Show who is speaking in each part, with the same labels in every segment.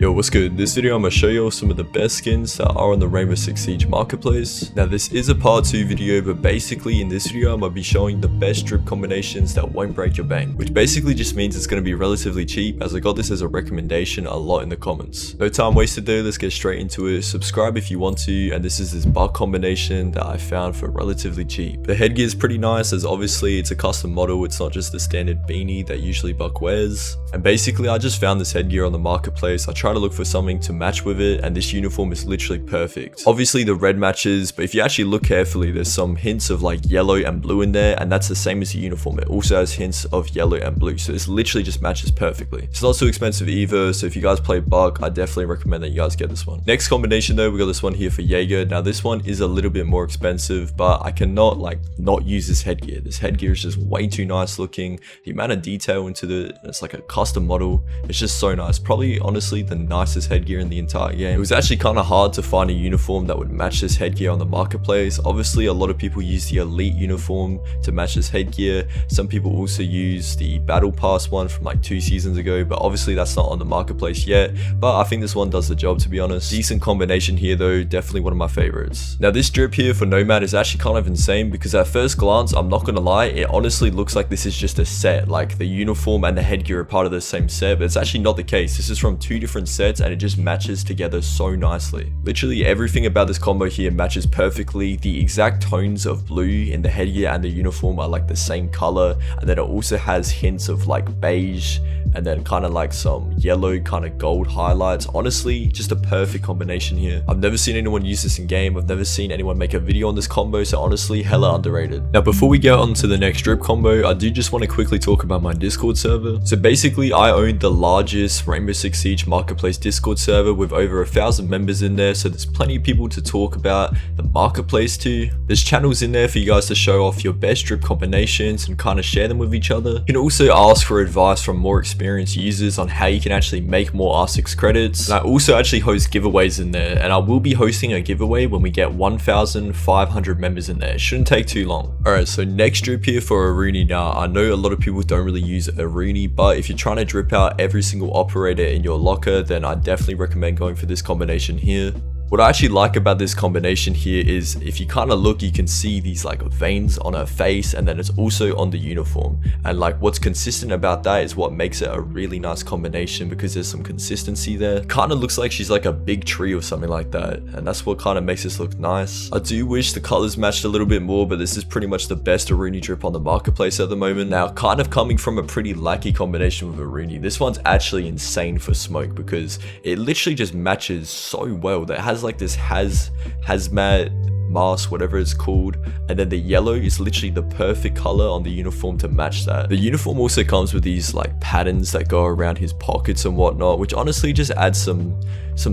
Speaker 1: Yo, what's good? In this video I'm going to show you all some of the best skins that are on the Rainbow Six Siege marketplace. Now this is a part 2 video, but basically in this video I'm going to be showing the best drip combinations that won't break your bank, which basically just means it's going to be relatively cheap, as I got this as a recommendation a lot in the comments. No time wasted there, let's get straight into it. Subscribe if you want to, and this is this buck combination that I found for relatively cheap. The headgear is pretty nice, as obviously it's a custom model, it's not just the standard beanie that usually buck wears. And basically I just found this headgear on the marketplace. I try to look for something to match with it, and this uniform is literally perfect. Obviously the red matches, but if you actually look carefully, there's some hints of like yellow and blue in there, and that's the same as the uniform. It also has hints of yellow and blue, so this literally just matches perfectly. It's not too expensive either, so if you guys play buck, I definitely recommend that you guys get this one. Next combination though, we got this one here for Jaeger. Now this one is a little bit more expensive, but I cannot not use this headgear. This headgear is just way too nice looking. The amount of detail into it's like a custom model, it's just so nice. Probably honestly the nicest headgear in the entire game. It was actually kind of hard to find a uniform that would match this headgear on the marketplace. Obviously a lot of people use the elite uniform to match this headgear. Some people also use the battle pass one from like 2 seasons ago, but obviously that's not on the marketplace yet, but I think this one does the job, to be honest. Decent combination here though, definitely one of my favorites. Now this drip here for Nomad is actually kind of insane, because at first glance, I'm not gonna lie, it honestly looks like this is just a set, like the uniform and the headgear are part of the same set, but it's actually not the case. This is from 2 different sets and it just matches together so nicely. Literally everything about this combo here matches perfectly. The exact tones of blue in the headgear and the uniform are like the same color, and then it also has hints of like beige and then kind of like some yellow kind of gold highlights. Honestly, just a perfect combination here. I've never seen anyone use this in game. I've never seen anyone make a video on this combo, so honestly hella underrated. Now before we get on to the next drip combo, I do just want to quickly talk about my Discord server. So basically I own the largest Rainbow Six Siege marketplace Discord server with over 1,000 members in there, so there's plenty of people to talk about the marketplace to. There's channels in there for you guys to show off your best drip combinations and kind of share them with each other. You can also ask for advice from more experienced users on how you can actually make more R6 credits. And I also actually host giveaways in there, and I will be hosting a giveaway when we get 1,500 members in there. It shouldn't take too long. Alright, so next drip here for Aruni. Now I know a lot of people don't really use Aruni, but if you're trying to drip out every single operator in your locker, then I definitely recommend going for this combination here. What I actually like about this combination here is if you kind of look, you can see these like veins on her face, and then it's also on the uniform, and like what's consistent about that is what makes it a really nice combination, because there's some consistency there. Kind of looks like she's like a big tree or something like that, and that's what kind of makes this look nice. I do wish the colors matched a little bit more, but this is pretty much the best Aruni drip on the marketplace at the moment. Now kind of coming from a pretty lackey combination with Aruni, this one's actually insane for smoke, because it literally just matches so well. That has like this hazmat mask, whatever it's called, and then the yellow is literally the perfect color on the uniform to match that. The uniform also comes with these like patterns that go around his pockets and whatnot, which honestly just adds some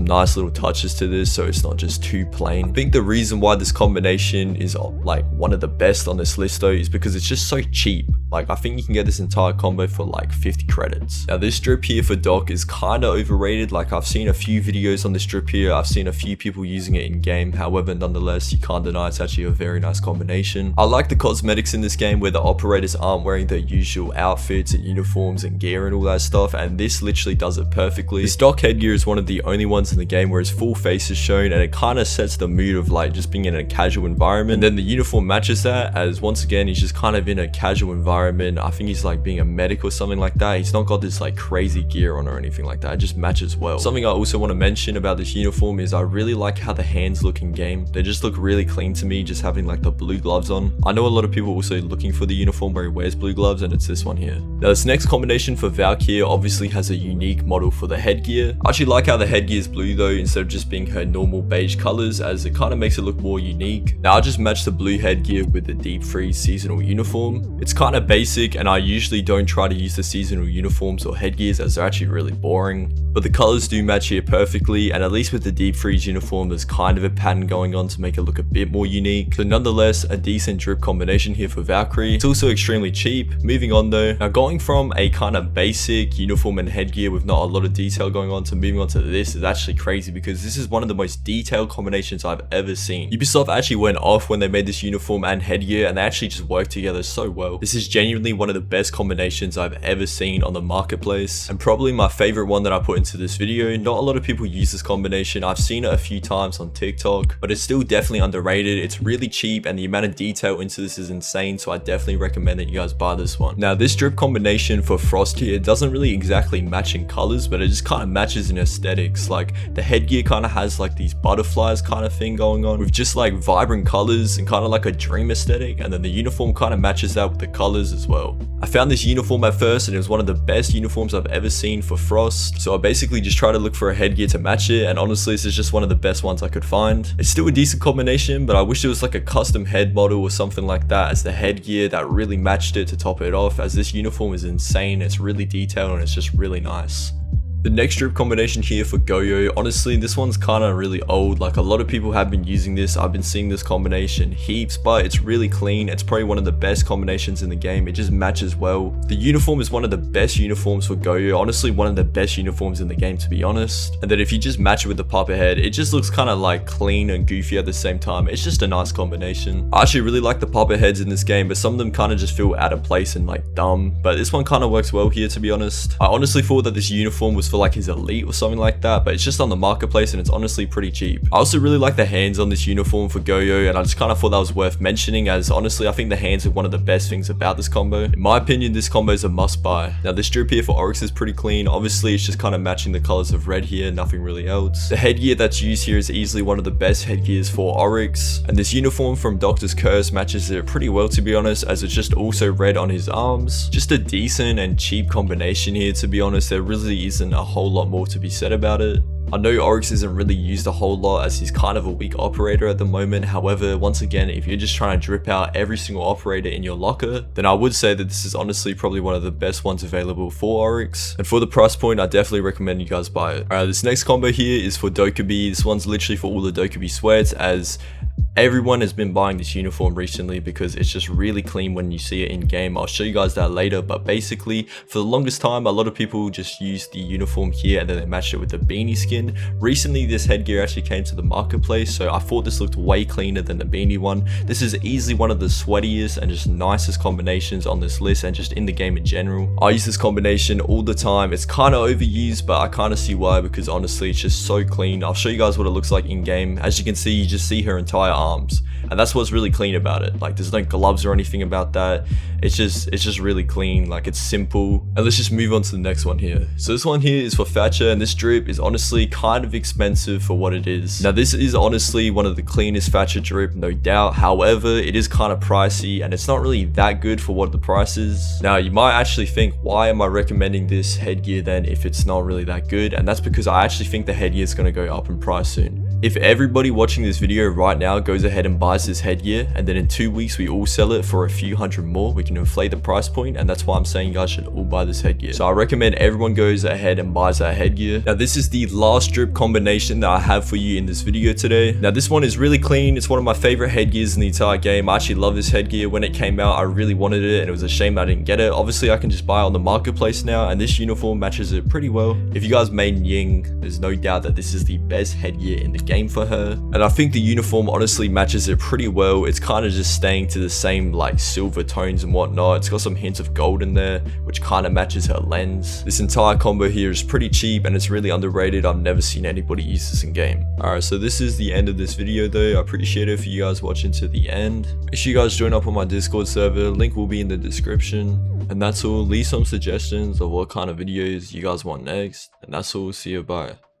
Speaker 1: nice little touches to this, so it's not just too plain. I think the reason why this combination is like one of the best on this list though is because it's just so cheap. Like I think you can get this entire combo for like 50 credits. Now this drip here for Doc is kind of overrated. Like I've seen a few videos on this drip here, I've seen a few people using it in game, however nonetheless you can't deny it's actually a very nice combination. I like the cosmetics in this game where the operators aren't wearing their usual outfits and uniforms and gear and all that stuff, and this literally does it perfectly. This Doc headgear is one of the only ones in the game where his full face is shown, and it kind of sets the mood of like just being in a casual environment, and then the uniform matches that, as once again he's just kind of in a casual environment. I think he's like being a medic or something like that. He's not got this like crazy gear on or anything like that. It just matches well. Something I also want to mention about this uniform is I really like how the hands look in game. They just look really clean to me, just having like the blue gloves on. I know a lot of people also looking for the uniform where he wears blue gloves, and it's this one here. Now this next combination for Valk here obviously has a unique model for the headgear. I actually like how the headgear is blue though, instead of just being her normal beige colors, as it kind of makes it look more unique. Now I just matched the blue headgear with the Deep Freeze seasonal uniform. It's kind of basic, and I usually don't try to use the seasonal uniforms or headgears as they're actually really boring, but the colors do match here perfectly, and at least with the Deep Freeze uniform there's kind of a pattern going on to make it look a bit more unique. So nonetheless, a decent drip combination here for Valkyrie. It's also extremely cheap. Moving on though, now going from a kind of basic uniform and headgear with not a lot of detail going on to moving on to this is actually crazy, because this is one of the most detailed combinations I've ever seen. Ubisoft actually went off when they made this uniform and headgear, and they actually just worked together so well. This is genuinely one of the best combinations I've ever seen on the marketplace, and probably my favorite one that I put into this video. Not a lot of people use this combination. I've seen it a few times on TikTok, but it's still definitely underrated. It's really cheap and the amount of detail into this is insane, so I definitely recommend that you guys buy this one. Now this drip combination for Frost here doesn't really exactly match in colors, but it just kind of matches in aesthetics. Like the headgear kind of has like these butterflies kind of thing going on with just like vibrant colors and kind of like a dream aesthetic, and then the uniform kind of matches that with the colors as well. I found this uniform at first and it was one of the best uniforms I've ever seen for Frost, so I basically just tried to look for a headgear to match it, and honestly this is just one of the best ones I could find. It's still a decent combination, but I wish it was like a custom head model or something like that as the headgear that really matched it to top it off, as this uniform is insane. It's really detailed and it's just really nice. The next drip combination here for Goyo, honestly this one's kind of really old. Like a lot of people have been using this. I've been seeing this combination heaps, but it's really clean. It's probably one of the best combinations in the game. It just matches well. The uniform is one of the best uniforms for Goyo, honestly one of the best uniforms in the game to be honest. And then if you just match it with the puppet head, it just looks kind of like clean and goofy at the same time. It's just a nice combination. I actually really like the puppet heads in this game, but some of them kind of just feel out of place and like dumb, but this one kind of works well here to be honest. I honestly thought that this uniform was for like his elite or something like that, but it's just on the marketplace and it's honestly pretty cheap. I also really like the hands on this uniform for Goyo, and I just kind of thought that was worth mentioning, as honestly I think the hands are one of the best things about this combo. In my opinion, this combo is a must buy. Now this drip here for Oryx is pretty clean. Obviously it's just kind of matching the colors of red here, nothing really else. The headgear that's used here is easily one of the best headgears for Oryx, and this uniform from Doctor's Curse matches it pretty well to be honest, as it's just also red on his arms. Just a decent and cheap combination here to be honest. There really isn't a whole lot more to be said about it. I know Oryx isn't really used a whole lot as he's kind of a weak operator at the moment. However, once again, if you're just trying to drip out every single operator in your locker, then I would say that this is honestly probably one of the best ones available for Oryx. And for the price point, I definitely recommend you guys buy it. Alright, this next combo here is for Dokkaebi. This one's literally for all the Dokkaebi sweats, as everyone has been buying this uniform recently because it's just really clean when you see it in game. I'll show you guys that later, but basically for the longest time a lot of people just used the uniform here and then they matched it with the beanie skin. Recently this headgear actually came to the marketplace, so I thought this looked way cleaner than the beanie one. This is easily one of the sweatiest and just nicest combinations on this list and just in the game in general. I use this combination all the time. It's kind of overused, but I kind of see why, because honestly it's just so clean. I'll show you guys what it looks like in game. As you can see, you just see her entire arms, and that's what's really clean about it. Like there's no gloves or anything about that. It's just really clean. Like it's simple. And let's just move on to the next one here. So this one here is for Thatcher, and this drip is honestly kind of expensive for what it is. Now this is honestly one of the cleanest Thatcher drip, no doubt. However, it is kind of pricey and it's not really that good for what the price is. Now you might actually think, why am I recommending this headgear then if it's not really that good? And that's because I actually think the headgear is going to go up in price soon. If everybody watching this video right now goes ahead and buys this headgear, and then in 2 weeks we all sell it for a few hundred more, we can inflate the price point, and that's why I'm saying you guys should all buy this headgear. So I recommend everyone goes ahead and buys that headgear. Now this is the last drip combination that I have for you in this video today. Now this one is really clean. It's one of my favorite headgears in the entire game. I actually love this headgear. When it came out I really wanted it and it was a shame I didn't get it. Obviously I can just buy it on the marketplace now, and this uniform matches it pretty well. If you guys made Ying, there's no doubt that this is the best headgear in the game for her, and I think the uniform honestly matches it pretty well. It's kind of just staying to the same like silver tones and whatnot. It's got some hints of gold in there which kind of matches her lens. This entire combo here is pretty cheap and it's really underrated. I've never seen anybody use this in game. Alright, so this is the end of this video though. I appreciate it for you guys watching to the end. Make sure you guys join up on my Discord server, link will be in the description. And that's all. Leave some suggestions of what kind of videos you guys want next, and that's all. See you, bye.